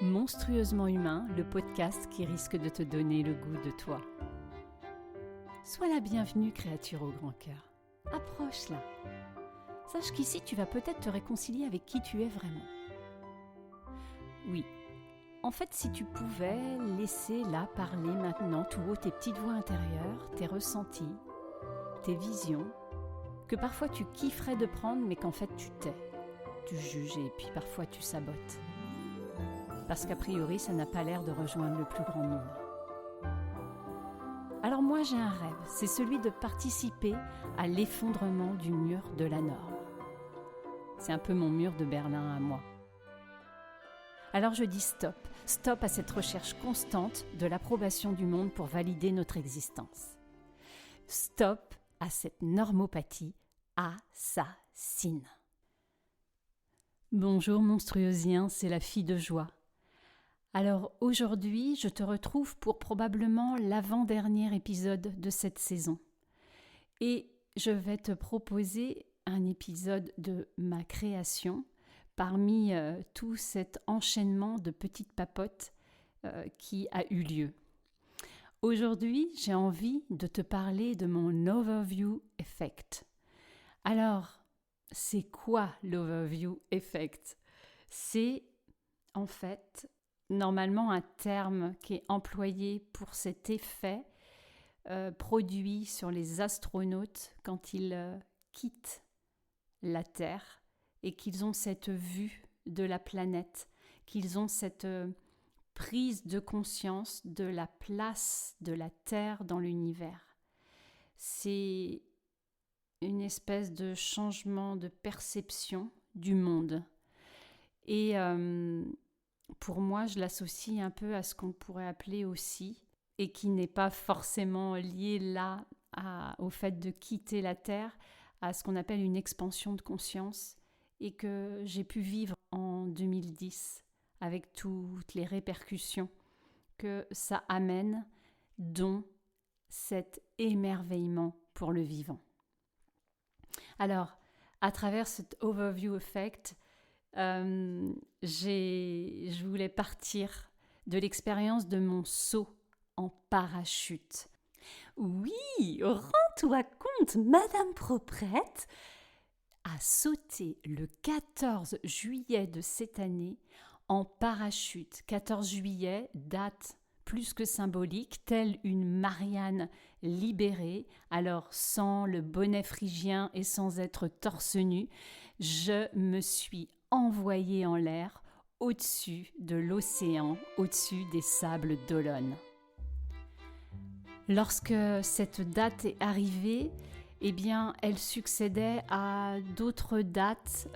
Monstrueusement humain, le podcast qui risque de te donner le goût de toi. Sois la bienvenue, créature au grand cœur. Approche-la. Sache qu'ici, tu vas peut-être te réconcilier avec qui tu es vraiment. Oui, en fait, si tu pouvais laisser là parler maintenant tout haut tes petites voix intérieures, tes ressentis, tes visions, que parfois tu kifferais de prendre, mais qu'en fait tu tais, tu juges et puis parfois tu sabotes. Parce qu'a priori, ça n'a pas l'air de rejoindre le plus grand nombre. Alors moi, j'ai un rêve, c'est celui de participer à l'effondrement du mur de la norme. C'est un peu mon mur de Berlin à moi. Alors je dis stop à cette recherche constante de l'approbation du monde pour valider notre existence. Stop à cette normopathie assassine. Bonjour monstrueusien, c'est la fille de joie. Alors aujourd'hui, je te retrouve pour probablement l'avant-dernier épisode de cette saison. Et je vais te proposer un épisode de ma création parmi tout cet enchaînement de petites papotes qui a eu lieu. Aujourd'hui, j'ai envie de te parler de mon Overview Effect. Alors, c'est quoi l'Overview Effect ? C'est en fait normalement un terme qui est employé pour cet effet produit sur les astronautes quand ils quittent la Terre et qu'ils ont cette vue de la planète, qu'ils ont cette prise de conscience de la place de la Terre dans l'univers. C'est une espèce de changement de perception du monde. Et pour moi, je l'associe un peu à ce qu'on pourrait appeler aussi, et qui n'est pas forcément lié là au fait de quitter la Terre, à ce qu'on appelle une expansion de conscience, et que j'ai pu vivre en 2010, avec toutes les répercussions que ça amène, dont cet émerveillement pour le vivant. Alors, à travers cet overview effect, je voulais partir de l'expérience de mon saut en parachute. Oui, rends-toi compte, Madame Proprette a sauté le 14 juillet de cette année en parachute. 14 juillet, date plus que symbolique, telle une Marianne libérée, alors sans le bonnet phrygien et sans être torse nu, je me suis envoyée en l'air au-dessus de l'océan, au-dessus des sables d'Olonne. Lorsque cette date est arrivée, eh bien, elle succédait à d'autres dates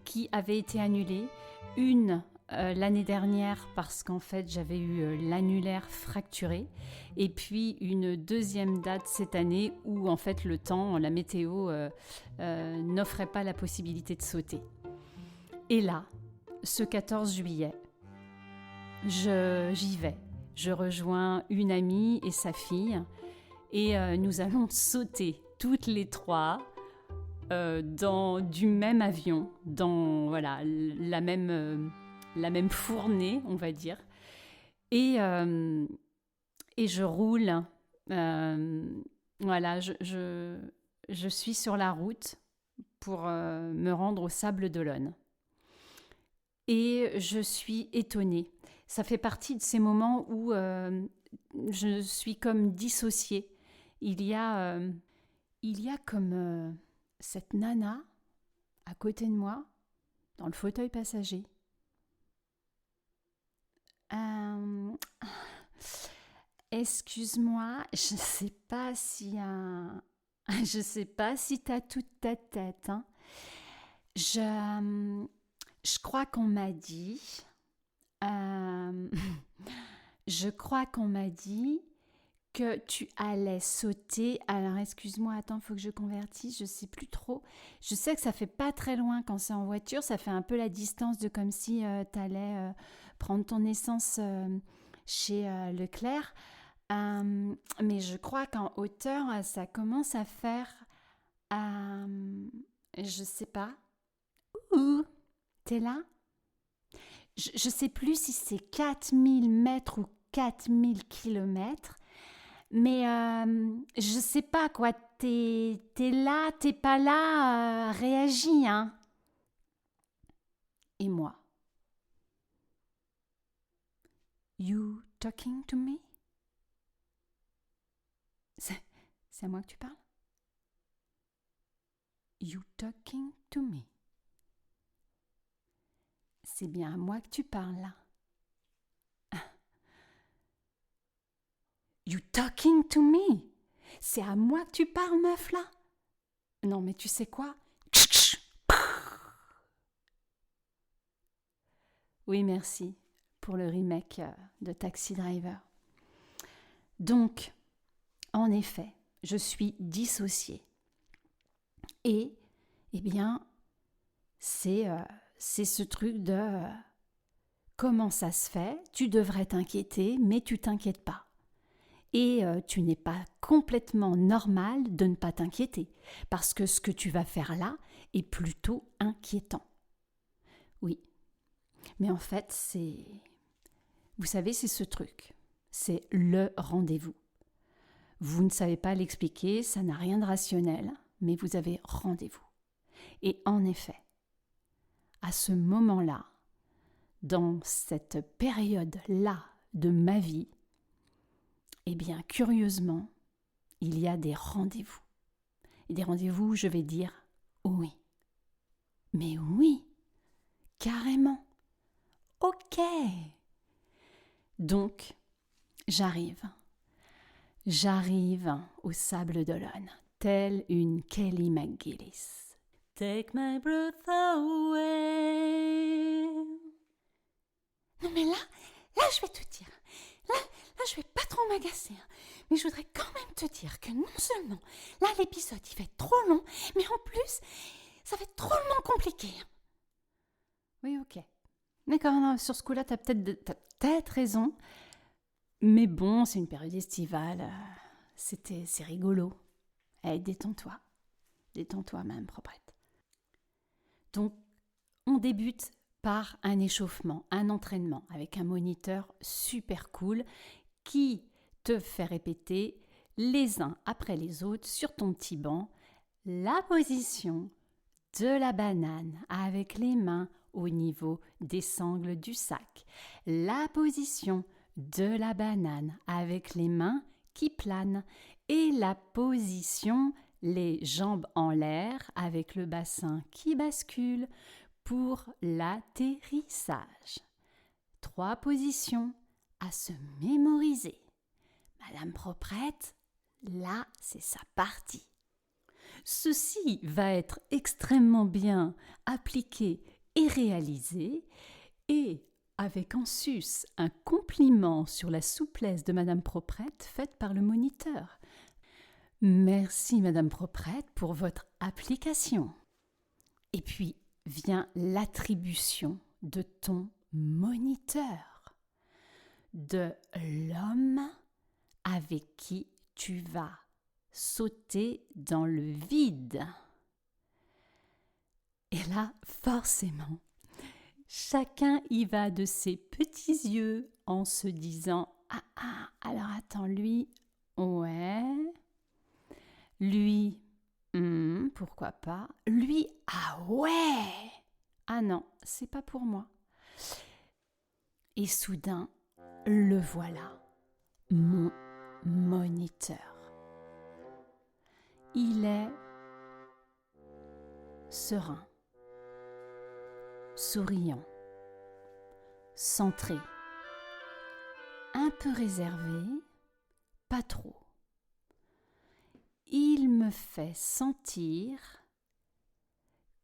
qui avaient été annulées. Une l'année dernière parce qu'en fait j'avais eu l'annulaire fracturé, et puis une deuxième date cette année où en fait le temps, la météo n'offrait pas la possibilité de sauter. Et là, ce 14 juillet, j'y vais. Je rejoins une amie et sa fille et nous allons sauter toutes les trois dans du même avion, dans voilà, la même fournée, on va dire. Et je roule. Voilà, je suis sur la route pour me rendre au Sable d'Olonne. Et je suis étonnée. Ça fait partie de ces moments où je suis comme dissociée. Il y a comme cette nana à côté de moi, dans le fauteuil passager. Excuse-moi, je sais pas si t'as toute ta tête. Hein. Je crois qu'on m'a dit. Je crois qu'on m'a dit que tu allais sauter. Alors excuse-moi, attends, faut que je convertisse, je sais plus trop. Je sais que ça fait pas très loin quand c'est en voiture, ça fait un peu la distance de comme si t'allais prendre ton essence chez Leclerc. Mais je crois qu'en hauteur, ça commence à faire, je sais pas. Ouh, t'es là ? je sais plus si c'est 4000 mètres ou 4000 kilomètres, mais je sais pas quoi, t'es là, t'es pas là, réagis, hein. Et moi? You talking to me? C'est à moi que tu parles? You talking to me? C'est bien à moi que tu parles là. You talking to me? C'est à moi que tu parles, meuf là? Non mais tu sais quoi? Oui, merci pour le remake de Taxi Driver. Donc, en effet, je suis dissociée. Et, eh bien, c'est ce truc de comment ça se fait, tu devrais t'inquiéter, mais tu t'inquiètes pas. Et tu n'es pas complètement normal de ne pas t'inquiéter, parce que ce que tu vas faire là est plutôt inquiétant. Oui, mais en fait, vous savez, c'est ce truc, c'est le rendez-vous. Vous ne savez pas l'expliquer, ça n'a rien de rationnel, mais vous avez rendez-vous. Et en effet, à ce moment-là, dans cette période-là de ma vie, eh bien, curieusement, il y a des rendez-vous. Et des rendez-vous, je vais dire oui. Mais oui, carrément. Ok. Donc, j'arrive au Sable d'Olonne, telle une Kelly McGillis. Take my breath away. Non mais là, je vais te dire. Là, je vais pas trop m'agacer. Hein. Mais je voudrais quand même te dire que non seulement, là, l'épisode, il va être trop long, mais en plus, ça va être drôlement compliqué. Oui, ok. Mais quand même, sur ce coup-là, t'as peut-être raison. Mais bon, c'est une période estivale. C'est rigolo. Allez, détends-toi. Détends-toi, Madame Proprette. Donc, on débute par un échauffement, un entraînement avec un moniteur super cool qui te fait répéter les uns après les autres sur ton petit banc la position de la banane avec les mains au niveau des sangles du sac, la position de la banane avec les mains qui planent et la position les jambes en l'air avec le bassin qui bascule pour l'atterrissage. 3 positions à se mémoriser. Madame Proprette, là, c'est sa partie. Ceci va être extrêmement bien appliqué et réalisé, et avec en sus un compliment sur la souplesse de Madame Proprette faite par le moniteur. Merci Madame Proprette pour votre application. Et puis vient l'attribution de ton moniteur, de l'homme avec qui tu vas sauter dans le vide. Et là, forcément, chacun y va de ses petits yeux en se disant « Ah, alors attends, lui, ouais. Lui, pourquoi pas. Lui, ah ouais. Ah non, c'est pas pour moi. » Et soudain, le voilà, mon moniteur. Il est serein, souriant, centré, un peu réservé, pas trop. Il me fait sentir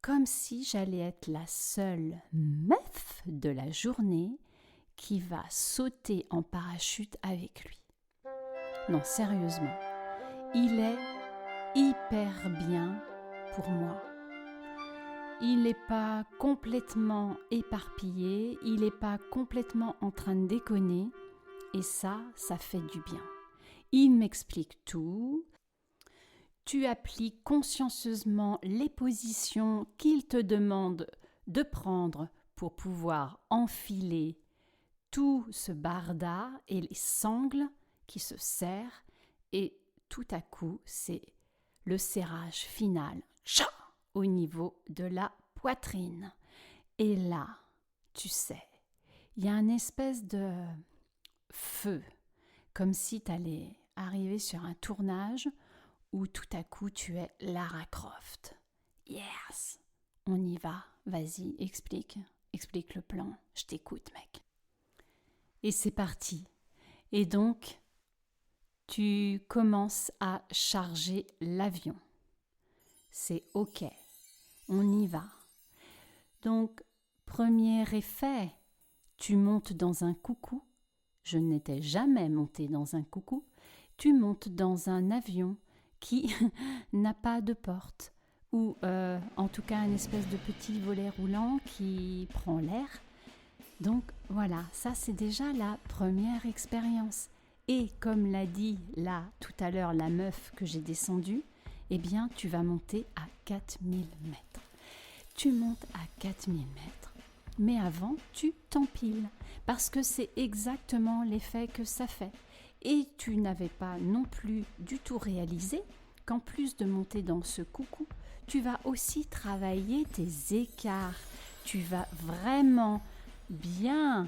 comme si j'allais être la seule meuf de la journée qui va sauter en parachute avec lui. Non, sérieusement, il est hyper bien pour moi. Il n'est pas complètement éparpillé, il n'est pas complètement en train de déconner, et ça fait du bien. Il m'explique tout. Tu appliques consciencieusement les positions qu'il te demande de prendre pour pouvoir enfiler tout ce barda et les sangles qui se serrent, et tout à coup, c'est le serrage final, tcha, au niveau de la poitrine. Et là, tu sais, il y a une espèce de feu, comme si tu allais arriver sur un tournage où tout à coup tu es Lara Croft. Yes, on y va, vas-y, explique le plan, je t'écoute mec. Et c'est parti. Et donc, tu commences à charger l'avion. C'est ok, on y va. Donc, premier effet, tu montes dans un coucou. Je n'étais jamais montée dans un coucou. Tu montes dans un avion qui n'a pas de porte, ou en tout cas une espèce de petit volet roulant qui prend l'air. Donc voilà, ça c'est déjà la première expérience. Et comme l'a dit là tout à l'heure la meuf que j'ai descendue, eh bien tu vas monter à 4000 mètres. Tu montes à 4000 mètres, mais avant tu t'empiles, parce que c'est exactement l'effet que ça fait. Et tu n'avais pas non plus du tout réalisé qu'en plus de monter dans ce coucou, tu vas aussi travailler tes écarts. Tu vas vraiment bien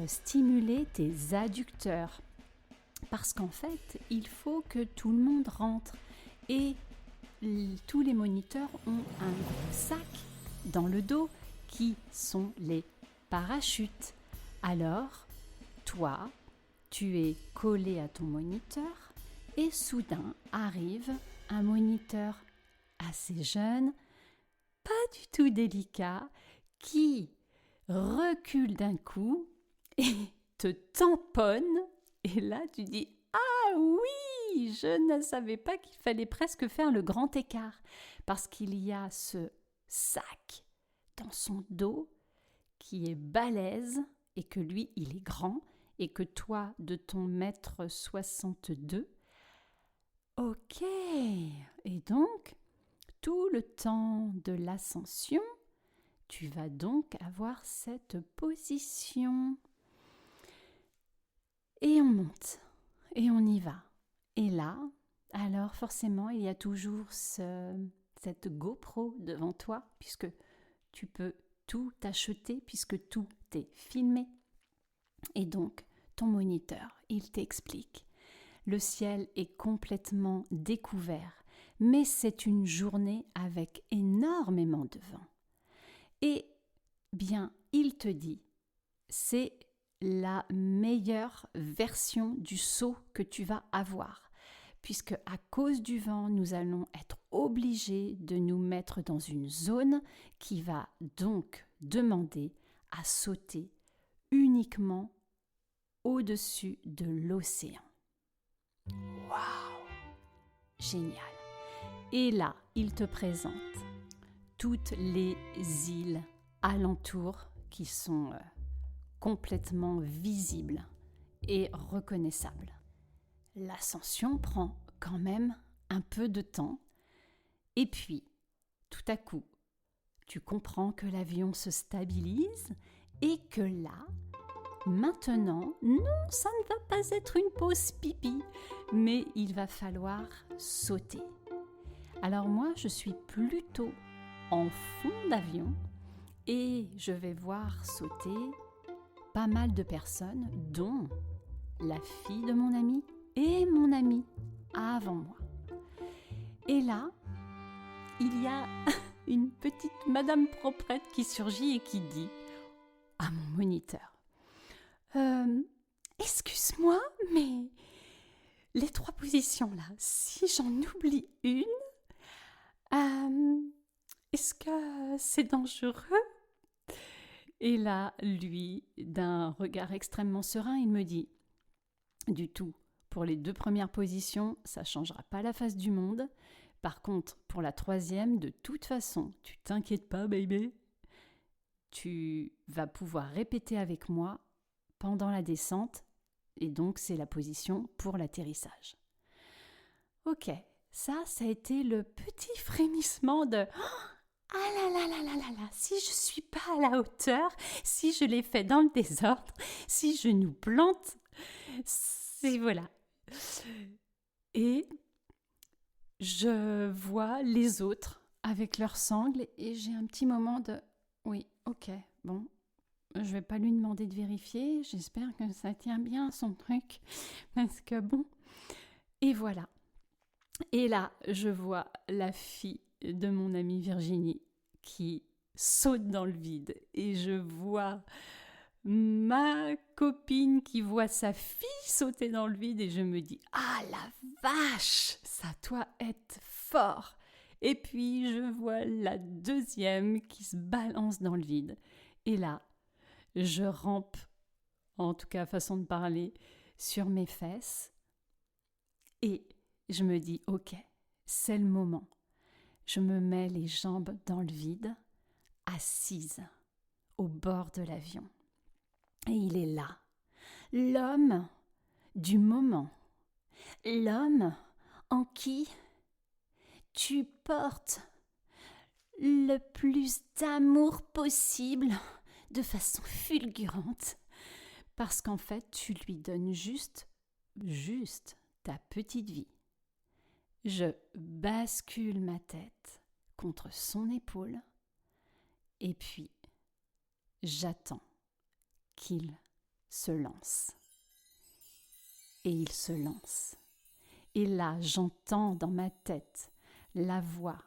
stimuler tes adducteurs. Parce qu'en fait, il faut que tout le monde rentre. Et tous les moniteurs ont un gros sac dans le dos qui sont les parachutes. Alors, toi, tu es collé à ton moniteur et soudain arrive un moniteur assez jeune, pas du tout délicat, qui recule d'un coup et te tamponne. Et là, tu dis « Ah oui, je ne savais pas qu'il fallait presque faire le grand écart. » Parce qu'il y a ce sac dans son dos qui est balèze et que lui, il est grand et que toi, de ton 1,62 m, ok. Et donc, tout le temps de l'ascension, tu vas donc avoir cette position. Et on monte, et on y va. Et là, alors forcément, il y a toujours cette GoPro devant toi, puisque tu peux tout acheter, puisque tout est filmé. Et donc, ton moniteur, il t'explique. Le ciel est complètement découvert, mais c'est une journée avec énormément de vent. Et bien, il te dit, c'est la meilleure version du saut que tu vas avoir, puisque à cause du vent, nous allons être obligés de nous mettre dans une zone qui va donc demander à sauter uniquement au-dessus de l'océan. Waouh! Génial! Et là, il te présente toutes les îles alentours qui sont complètement visibles et reconnaissables. L'ascension prend quand même un peu de temps. Et puis, tout à coup, tu comprends que l'avion se stabilise et que là, maintenant, non, ça ne va pas être une pause pipi, mais il va falloir sauter. Alors moi, je suis plutôt en fond d'avion et je vais voir sauter pas mal de personnes, dont la fille de mon ami et mon ami avant moi. Et là, il y a une petite madame proprette qui surgit et qui dit à mon moniteur « Excuse-moi, mais les 3 positions là, si j'en oublie une, est-ce que c'est dangereux ?» Et là, lui, d'un regard extrêmement serein, il me dit « Du tout, pour les 2 premières positions, ça ne changera pas la face du monde. Par contre, pour la 3e, de toute façon, tu t'inquiètes pas, baby. Tu vas pouvoir répéter avec moi pendant la descente, et donc c'est la position pour l'atterrissage. » Ok, ça a été le petit frémissement de « ah là là là là là là, si je suis pas à la hauteur, si je l'ai fait dans le désordre, si je nous plante, si voilà. Et je vois les autres avec leurs sangles et j'ai un petit moment de oui, ok, bon, je vais pas lui demander de vérifier, j'espère que ça tient bien son truc, parce que bon, et voilà. Et là, je vois la fille de mon amie Virginie qui saute dans le vide et je vois ma copine qui voit sa fille sauter dans le vide et je me dis « Ah la vache, ça doit être fort !» Et puis je vois la deuxième qui se balance dans le vide. Et là, je rampe, en tout cas façon de parler, sur mes fesses et je me dis « Ok, c'est le moment. » Je me mets les jambes dans le vide, assise au bord de l'avion. Et il est là, l'homme du moment, l'homme en qui tu portes le plus d'amour possible de façon fulgurante, parce qu'en fait, tu lui donnes juste ta petite vie. Je bascule ma tête contre son épaule et puis j'attends qu'il se lance. Et il se lance. Et là, j'entends dans ma tête la voix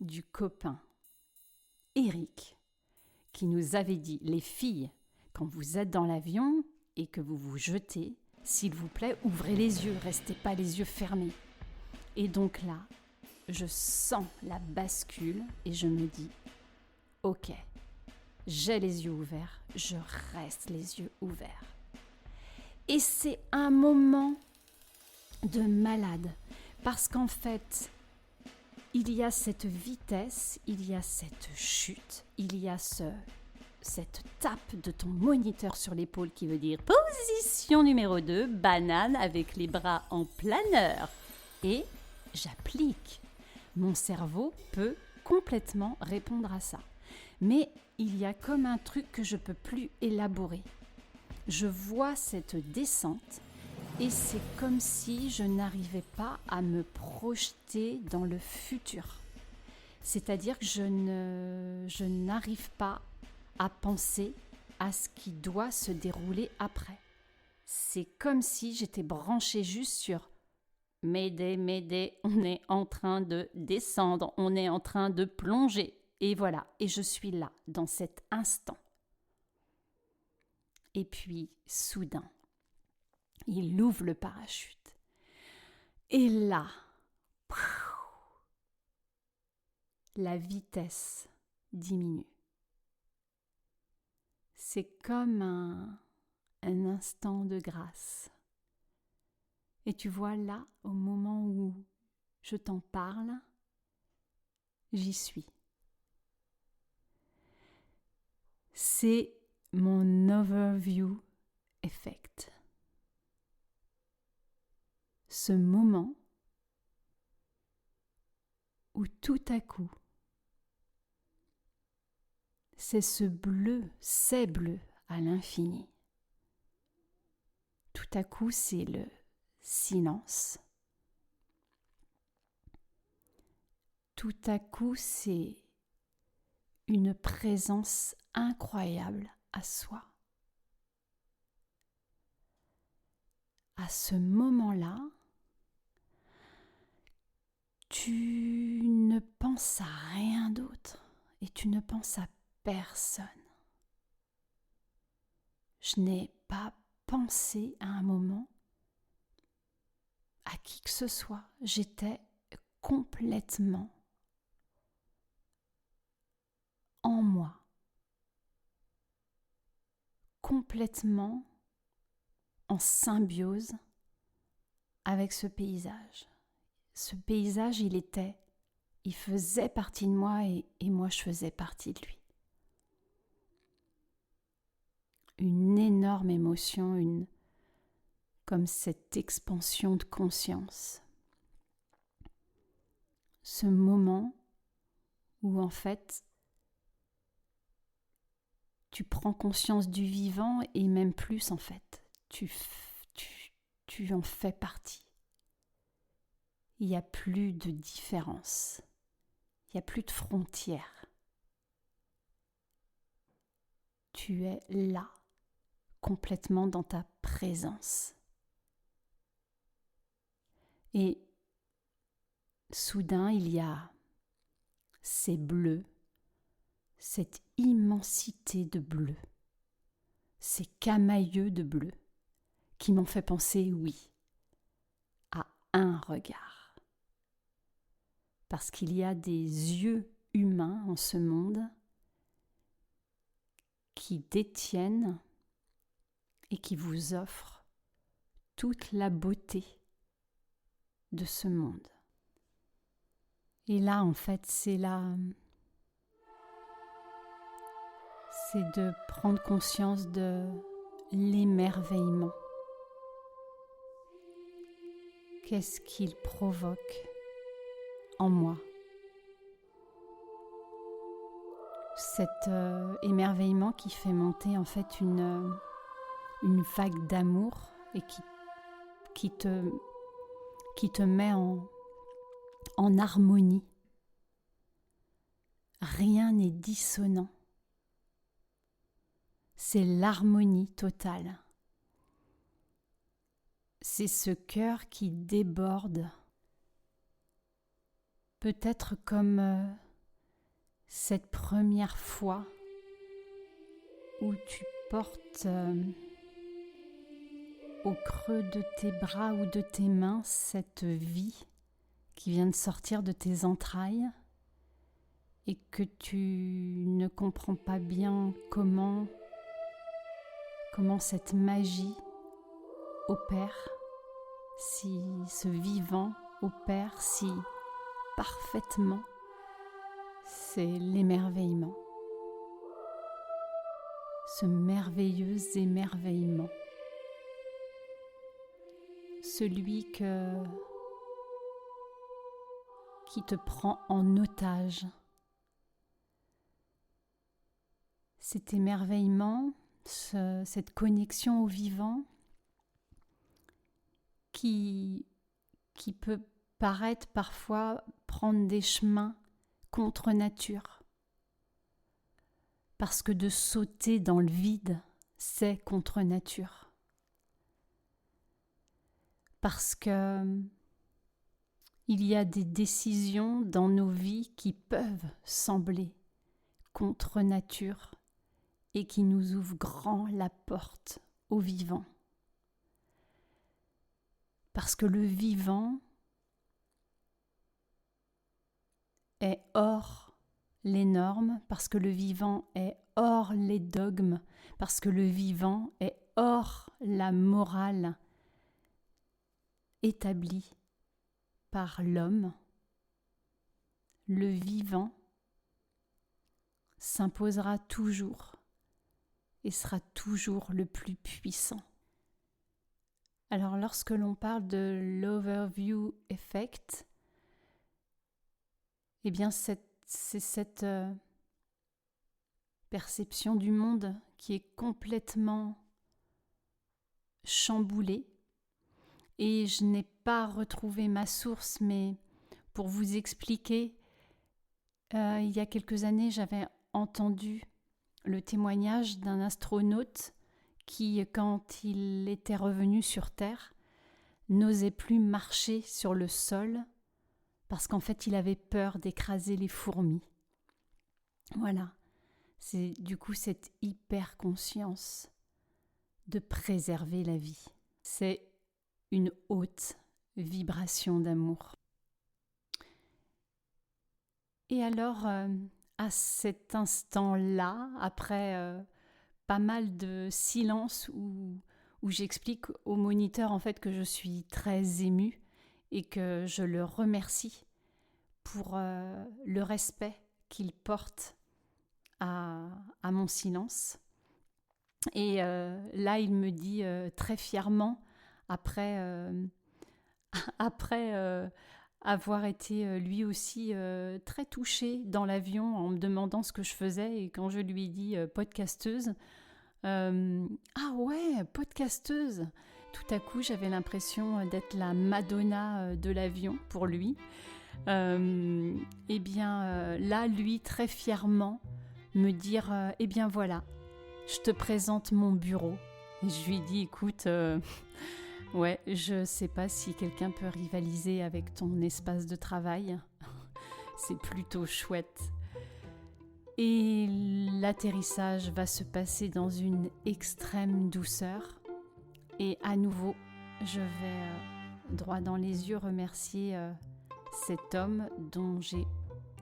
du copain Eric qui nous avait dit « Les filles, quand vous êtes dans l'avion et que vous vous jetez, s'il vous plaît, ouvrez les yeux, restez pas les yeux fermés. » Et donc là, je sens la bascule et je me dis « Ok, j'ai les yeux ouverts, je reste les yeux ouverts. » Et c'est un moment de malade parce qu'en fait, il y a cette vitesse, il y a cette chute, il y a cette tape de ton moniteur sur l'épaule qui veut dire position numéro 2, banane avec les bras en planeur. Et j'applique. Mon cerveau peut complètement répondre à ça. Mais il y a comme un truc que je ne peux plus élaborer. Je vois cette descente et c'est comme si je n'arrivais pas à me projeter dans le futur. C'est-à-dire que je n'arrive pas à penser à ce qui doit se dérouler après. C'est comme si j'étais branchée juste sur « Mayday, Mayday, on est en train de descendre, on est en train de plonger. » Et voilà, et je suis là, dans cet instant. Et puis, soudain, il ouvre le parachute. Et là, la vitesse diminue. C'est comme un instant de grâce. Et tu vois là, au moment où je t'en parle, j'y suis. C'est mon overview effect. Ce moment où tout à coup, c'est ces bleus à l'infini. Tout à coup, c'est le silence. Tout à coup, c'est une présence incroyable à soi. À ce moment-là, tu ne penses à rien d'autre et tu ne penses à personne. Je n'ai pas pensé à un moment à qui que ce soit. J'étais complètement en moi, complètement en symbiose avec ce paysage. Ce paysage, il faisait partie de moi et moi je faisais partie de lui. Une énorme émotion, comme cette expansion de conscience. Ce moment où en fait tu prends conscience du vivant et même plus en fait, tu en fais partie. Il n'y a plus de différence, il n'y a plus de frontières. Tu es là, complètement dans ta présence. Et soudain, il y a ces bleus, cette immensité de bleu, ces camailleux de bleu qui m'ont fait penser, oui, à un regard. Parce qu'il y a des yeux humains en ce monde qui détiennent et qui vous offrent toute la beauté de ce monde. Et là, en fait, c'est de prendre conscience de l'émerveillement. Qu'est-ce qu'il provoque en moi? Cet émerveillement qui fait monter en fait une vague d'amour et qui te met en harmonie. Rien n'est dissonant. C'est l'harmonie totale. C'est ce cœur qui déborde. Peut-être comme cette première fois où tu portes au creux de tes bras ou de tes mains cette vie qui vient de sortir de tes entrailles et que tu ne comprends pas bien comment cette magie opère, si ce vivant opère si parfaitement, c'est l'émerveillement, ce merveilleux émerveillement, celui qui te prend en otage. Cet émerveillement, cette connexion au vivant qui peut paraître parfois prendre des chemins contre nature. Parce que de sauter dans le vide, c'est contre nature. Parce que il y a des décisions dans nos vies qui peuvent sembler contre nature et qui nous ouvrent grand la porte au vivant. Parce que le vivant est hors les normes, parce que le vivant est hors les dogmes, parce que le vivant est hors la morale établie par l'homme. Le vivant s'imposera toujours et sera toujours le plus puissant. Alors lorsque l'on parle de l'overview effect, eh bien c'est cette perception du monde qui est complètement chamboulée. Et je n'ai pas retrouvé ma source, mais pour vous expliquer, il y a quelques années, j'avais entendu le témoignage d'un astronaute qui, quand il était revenu sur Terre, n'osait plus marcher sur le sol parce qu'en fait, il avait peur d'écraser les fourmis. Voilà, c'est du coup cette hyper-conscience de préserver la vie. C'est une haute vibration d'amour. Et alors, à cet instant-là, après pas mal de silence où j'explique au moniteur en fait que je suis très émue et que je le remercie pour le respect qu'il porte à mon silence. Et là, il me dit très fièrement, après avoir été lui aussi très touché dans l'avion en me demandant ce que je faisais et quand je lui ai dit podcasteuse, ah ouais, podcasteuse. Tout à coup, j'avais l'impression d'être la Madonna de l'avion pour lui. Là, lui, très fièrement, me dire eh bien voilà, je te présente mon bureau. Et je lui ai dit écoute, ouais, je sais pas si quelqu'un peut rivaliser avec ton espace de travail. C'est plutôt chouette. Et l'atterrissage va se passer dans une extrême douceur. Et à nouveau, je vais droit dans les yeux remercier cet homme dont j'ai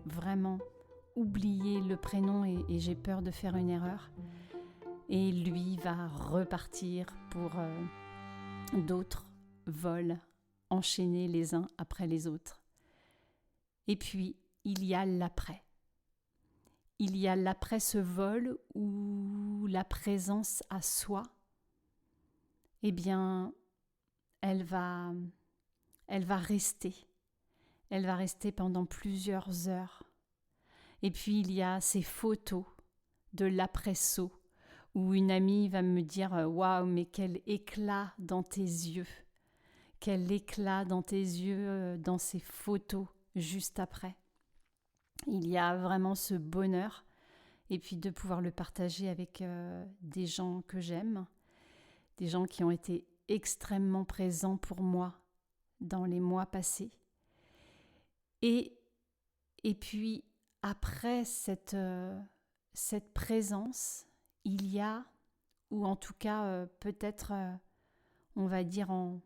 vraiment oublié le prénom et j'ai peur de faire une erreur. Et lui va repartir pour d'autres vols enchaînés les uns après les autres. Et puis, il y a l'après. Il y a l'après ce vol où la présence à soi, eh bien, elle va rester. Elle va rester pendant plusieurs heures. Et puis, il y a ces photos de l'après-saut où une amie va me dire « Waouh, mais quel éclat dans tes yeux ! Quel éclat dans tes yeux dans ces photos juste après !» Il y a vraiment ce bonheur et puis de pouvoir le partager avec des gens que j'aime, des gens qui ont été extrêmement présents pour moi dans les mois passés. Et puis, après cette présence, il y a, ou en tout cas peut-être, on va dire en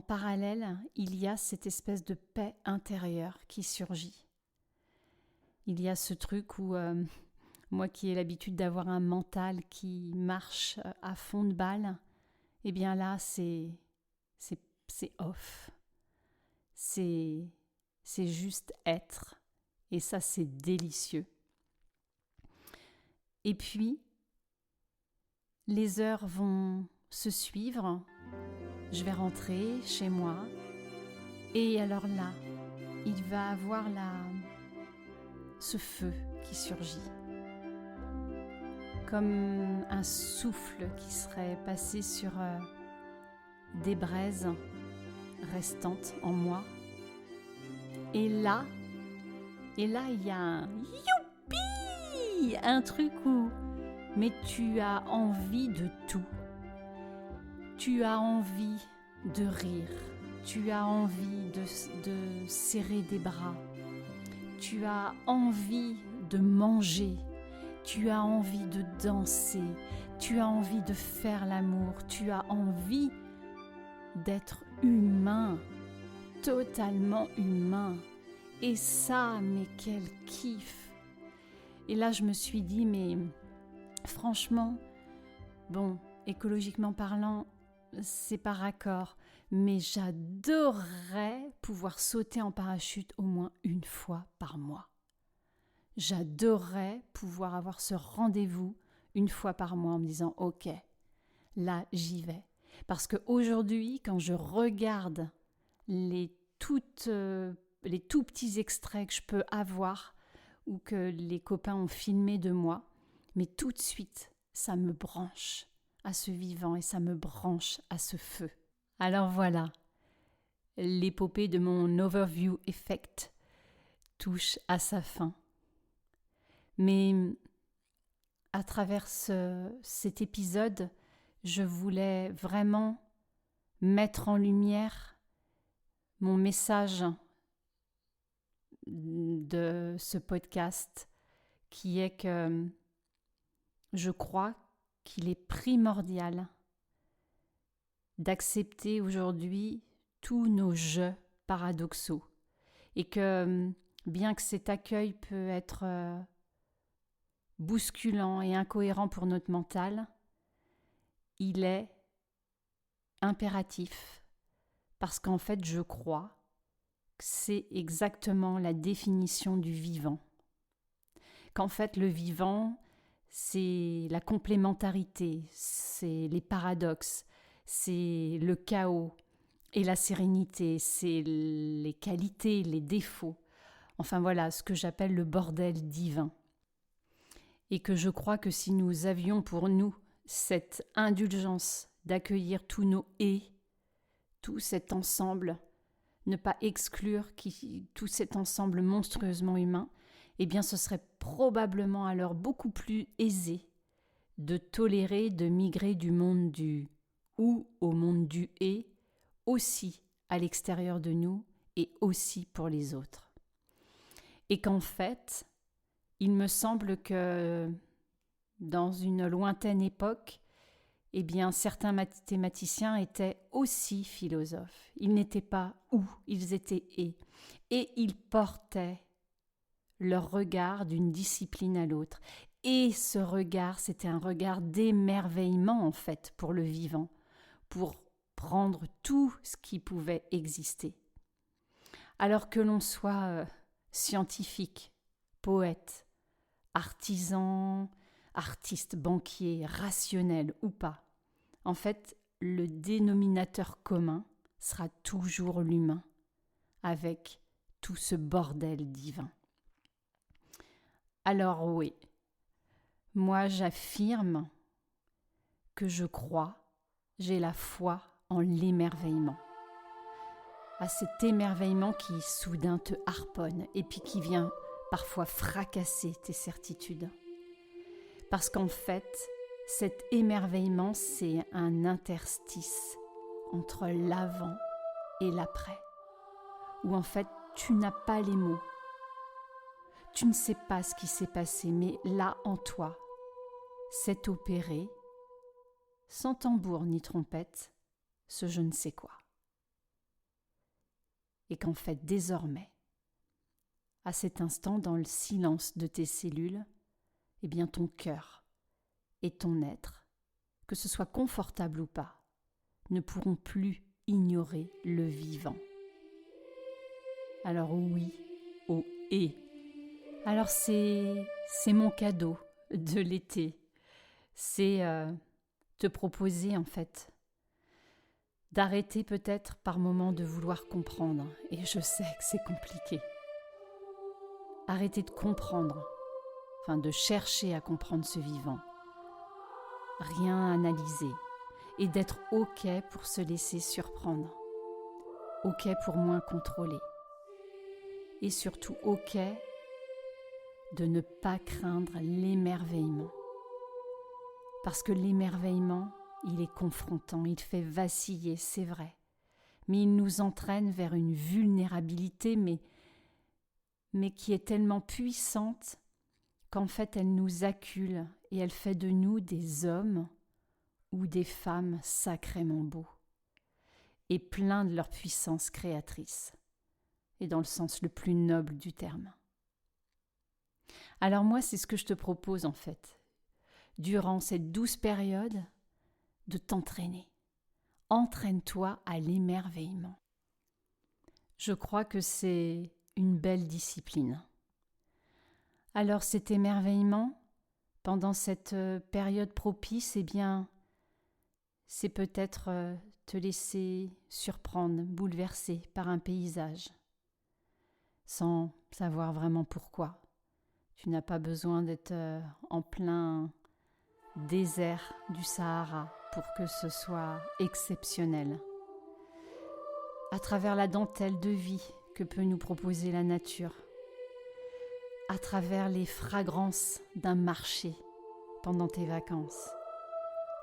parallèle, il y a cette espèce de paix intérieure qui surgit. Il y a ce truc où, moi qui ai l'habitude d'avoir un mental qui marche à fond de balle, eh bien là, c'est off. C'est juste être. Et ça, c'est délicieux. Et puis, les heures vont se suivre. Je vais rentrer chez moi. Et alors là, il va avoir ce feu qui surgit. Comme un souffle qui serait passé sur des braises restantes en moi. Et là, il y a un youpi, un truc où, mais tu as envie de tout. Tu as envie de rire. Tu as envie de serrer des bras. Tu as envie de manger. Tu as envie de danser. Tu as envie de faire l'amour. Tu as envie d'être humain, totalement humain. Et ça, mais quel kiff! Et là, je me suis dit, mais franchement, bon, écologiquement parlant, c'est pas raccord, mais j'adorerais pouvoir sauter en parachute au moins une fois par mois. J'adorerais pouvoir avoir ce rendez-vous une fois par mois en me disant « Ok, là, j'y vais ». Parce qu'aujourd'hui, quand je regarde les tout petits extraits que je peux avoir ou que les copains ont filmés de moi, mais tout de suite, ça me branche à ce vivant et ça me branche à ce feu. Alors voilà, l'épopée de mon overview effect touche à sa fin. Mais à travers cet épisode, je voulais vraiment mettre en lumière mon message de ce podcast qui est que je crois qu'il est primordial d'accepter aujourd'hui tous nos jeux paradoxaux et que bien que cet accueil peut être bousculant et incohérent pour notre mental, il est impératif parce qu'en fait je crois que c'est exactement la définition du vivant. Qu'en fait le vivant, c'est la complémentarité, c'est les paradoxes, c'est le chaos Et la sérénité, c'est les qualités, les défauts. Enfin voilà, ce que j'appelle le bordel divin. Et que je crois que si nous avions pour nous cette indulgence d'accueillir tous nos « et », tout cet ensemble, ne pas exclure tout cet ensemble monstrueusement humain, eh bien ce serait probablement alors beaucoup plus aisé de tolérer, de migrer du monde du « ou » au monde du « et », aussi à l'extérieur de nous et aussi pour les autres. Et qu'en fait, il me semble que dans une lointaine époque, eh bien, certains mathématiciens étaient aussi philosophes. Ils n'étaient pas « ou », ils étaient « et ». Et ils portaient leur regard d'une discipline à l'autre. Et ce regard, c'était un regard d'émerveillement, en fait, pour le vivant, pour prendre tout ce qui pouvait exister. Alors que l'on soit scientifique, poète, artisan, artiste, banquier, rationnel ou pas, en fait, le dénominateur commun sera toujours l'humain, avec tout ce bordel divin. Alors oui, moi j'affirme que je crois, j'ai la foi en l'émerveillement. À cet émerveillement qui soudain te harponne et puis qui vient parfois fracasser tes certitudes. Parce qu'en fait, cet émerveillement, c'est un interstice entre l'avant et l'après, où en fait, tu n'as pas les mots. Tu ne sais pas ce qui s'est passé, mais là, en toi, s'est opéré, sans tambour ni trompette, ce je ne sais quoi. Et qu'en fait, désormais, à cet instant, dans le silence de tes cellules, eh bien ton cœur et ton être, que ce soit confortable ou pas, ne pourront plus ignorer le vivant. Alors oui, au « et ». Alors c'est mon cadeau de l'été. C'est te proposer en fait d'arrêter peut-être par moments de vouloir comprendre. Et je sais que c'est compliqué. Arrêter de comprendre, enfin de chercher à comprendre ce vivant. Rien analyser. Et d'être OK pour se laisser surprendre. OK pour moins contrôler. Et surtout OK de ne pas craindre l'émerveillement. Parce que l'émerveillement, il est confrontant, il fait vaciller, c'est vrai. Mais il nous entraîne vers une vulnérabilité, mais qui est tellement puissante qu'en fait elle nous accule et elle fait de nous des hommes ou des femmes sacrément beaux et pleins de leur puissance créatrice, et dans le sens le plus noble du terme. Alors moi, c'est ce que je te propose en fait, durant cette douce période, de t'entraîner. Entraîne-toi à l'émerveillement. Je crois que c'est une belle discipline. Alors cet émerveillement, pendant cette période propice, eh bien, c'est peut-être te laisser surprendre, bouleverser par un paysage, sans savoir vraiment pourquoi. Tu n'as pas besoin d'être en plein désert du Sahara pour que ce soit exceptionnel. À travers la dentelle de vie que peut nous proposer la nature, à travers les fragrances d'un marché pendant tes vacances,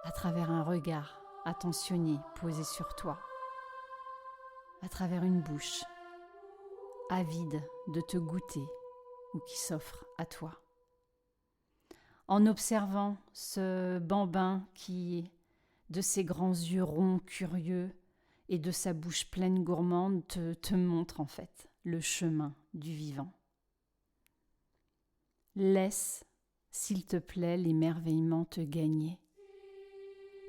à travers un regard attentionné posé sur toi, à travers une bouche avide de te goûter ou qui s'offre à toi. En observant ce bambin qui, de ses grands yeux ronds curieux et de sa bouche pleine gourmande, te montre en fait le chemin du vivant. Laisse, s'il te plaît, l'émerveillement te gagner,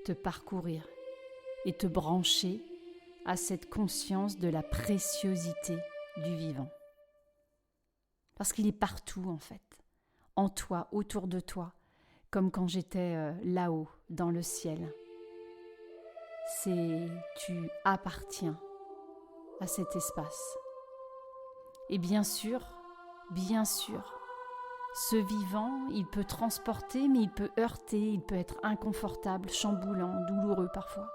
te parcourir et te brancher à cette conscience de la préciosité du vivant. Parce qu'il est partout en fait, en toi, autour de toi, comme quand j'étais là-haut, dans le ciel. Tu appartiens à cet espace. Et bien sûr, ce vivant, il peut transporter, mais il peut heurter, il peut être inconfortable, chamboulant, douloureux parfois.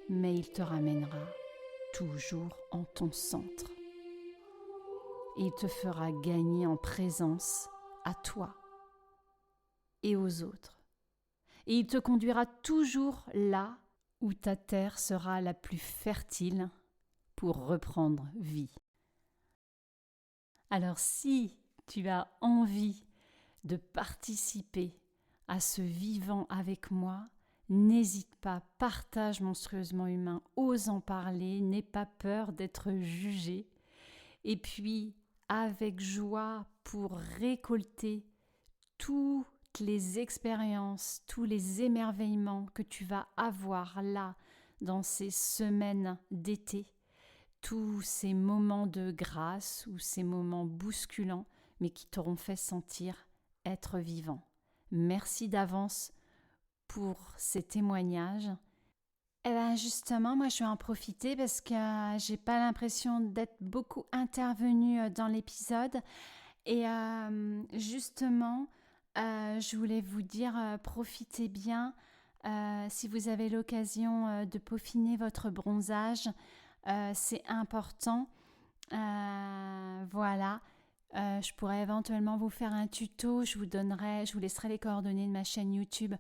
Mais il te ramènera toujours en ton centre. Et il te fera gagner en présence à toi et aux autres. Et il te conduira toujours là où ta terre sera la plus fertile pour reprendre vie. Alors si tu as envie de participer à ce vivant avec moi, n'hésite pas, partage Monstrueusement Humain, ose en parler, n'aie pas peur d'être jugé. Et puis, avec joie pour récolter toutes les expériences, tous les émerveillements que tu vas avoir là dans ces semaines d'été, tous ces moments de grâce ou ces moments bousculants, mais qui t'auront fait sentir être vivant. Merci d'avance pour ces témoignages. Eh bien justement, moi je vais en profiter parce que j'ai pas l'impression d'être beaucoup intervenue dans l'épisode. Et justement, je voulais vous dire, profitez bien si vous avez l'occasion de peaufiner votre bronzage. C'est important. Voilà. Je pourrais éventuellement vous faire un tuto. Je vous laisserai les coordonnées de ma chaîne YouTube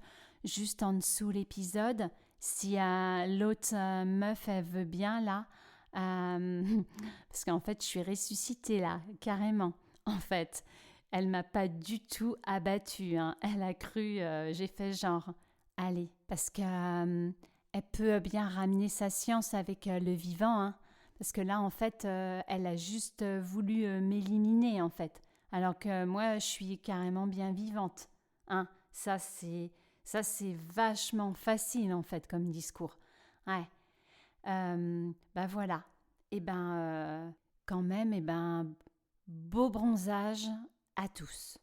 juste en dessous l'épisode. Si l'autre meuf, elle veut bien là. Parce qu'en fait, je suis ressuscitée là, carrément. En fait, elle m'a pas du tout abattue. Hein. Elle a cru, j'ai fait genre, allez, parce que elle peut bien ramener sa science avec le vivant. Hein. Parce que là, en fait, elle a juste voulu m'éliminer, en fait. Alors que moi, je suis carrément bien vivante. Hein. Ça, c'est vachement facile, en fait, comme discours. Ouais. Bah voilà. Et ben, quand même, beau bronzage à tous.